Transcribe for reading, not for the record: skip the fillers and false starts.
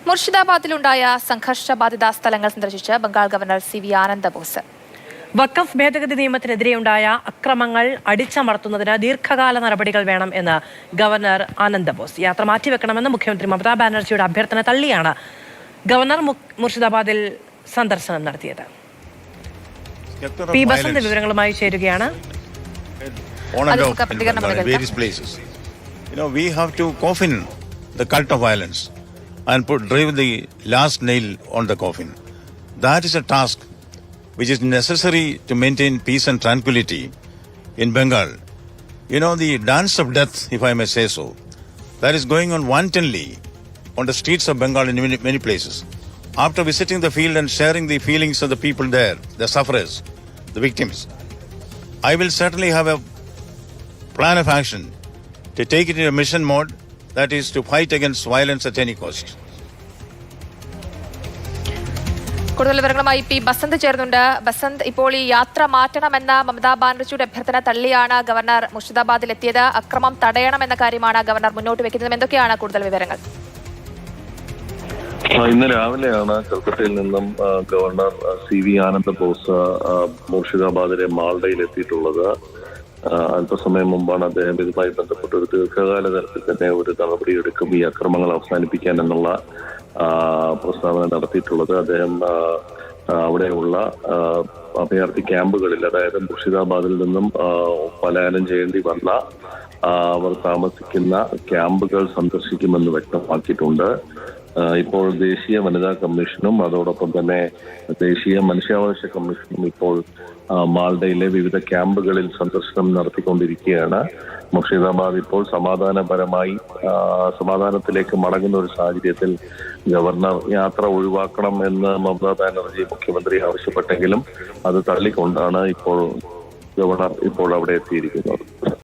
മുർഷിദാബാദിലുണ്ടായ സംഘർഷബാധിത സ്ഥലങ്ങൾ സന്ദർശിച്ച് Bengal governor CV. ആനന്ദ boss. വഖഫ് ഭേദഗതി നിയമത്തിനെതിരെയുണ്ടായ അക്രമങ്ങൾ അടിച്ചമർത്തുന്നതിന് ദീർഘകാല നടപടികൾ വേണം എന്ന് ഗവർണർ ആനന്ദ ബോസ്. യാത്ര മാറ്റിവെക്കണമെന്ന് മുഖ്യമന്ത്രി മമതാ ബാനർജിയുടെ അഭ്യർത്ഥന തള്ളിയാണ് ഗവർണർ മുർഷിദാബാദിൽ സന്ദർശനം നടത്തിയത്. പി ബസന്ത് വിവരങ്ങളുമായി ചേരുകയാണ്. We have to coffin the cult of violence and drive the last nail on the coffin. That is a task which is necessary to maintain peace and tranquility in Bengal. The dance of death, if I may say so, that is going on wantonly on the streets of Bengal in many places. After visiting the field and sharing the feelings of the people there, the sufferers, the victims, I will certainly have a plan of action to take it in a mission mode, that is to fight against violence at any cost. കൂടുതൽ വിവരങ്ങളുമായി P Basant ചേർന്നുണ്ട്. Basant, ഇപ്പോൾ ഈ യാത്ര മാറ്റണമെന്ന മമതാ ബാനർജിയുടെ അഭ്യർത്ഥന തള്ളിയാണ് governor മുർഷിദാബാദിൽ എത്തിയത്. അക്രമം തടയണമെന്ന കാര്യമാണ് ഗവർണർ മുന്നോട്ട് വെക്കുന്നത്. എന്തൊക്കെയാണ് കൂടുതൽ വിവരങ്ങൾ? ഇന്ന് രാവിലെയാണ് കൽക്കട്ടയിൽ നിന്നും ഗവർണർ സി.വി. ആനന്ദ ബോസ് മുർഷിദാബാദിലെ മാൾഡയിൽ എത്തിയിട്ടുള്ളത്. അല്പസമയം മുമ്പാണ് അദ്ദേഹം ഇതുമായി ബന്ധപ്പെട്ട് ഒരു ദീർഘകാല തലത്തിൽ തന്നെ ഒരു നടപടിയെടുക്കും ഈ അക്രമങ്ങൾ അവസാനിപ്പിക്കാൻ എന്നുള്ള പ്രസ്താവന നടത്തിയിട്ടുള്ളത്. അദ്ദേഹം അവിടെയുള്ള അഭയാർത്ഥി ക്യാമ്പുകളിൽ, അതായത് മുർഷിദാബാദിൽ നിന്നും പലായനം ചെയ്യേണ്ടി വന്ന അവർ താമസിക്കുന്ന ക്യാമ്പുകൾ സന്ദർശിക്കുമെന്ന് വ്യക്തമാക്കിയിട്ടുണ്ട്. ഇപ്പോൾ ദേശീയ വനിതാ കമ്മീഷനും അതോടൊപ്പം തന്നെ ദേശീയ മനുഷ്യാവകാശ കമ്മീഷനും ഇപ്പോൾ മാൾഡയിലെ വിവിധ ക്യാമ്പുകളിൽ സന്ദർശനം നടത്തിക്കൊണ്ടിരിക്കുകയാണ്. മുർഷിദാബാദ് ഇപ്പോൾ സമാധാനത്തിലേക്ക് മടങ്ങുന്ന ഒരു സാഹചര്യത്തിൽ ഗവർണർ യാത്ര ഒഴിവാക്കണം എന്ന് മമതാ ബാനർജി മുഖ്യമന്ത്രി ആവശ്യപ്പെട്ടെങ്കിലും അത് തള്ളിക്കൊണ്ടാണ് ഇപ്പോൾ ഗവർണർ അവിടെ എത്തിയിരിക്കുന്നത്.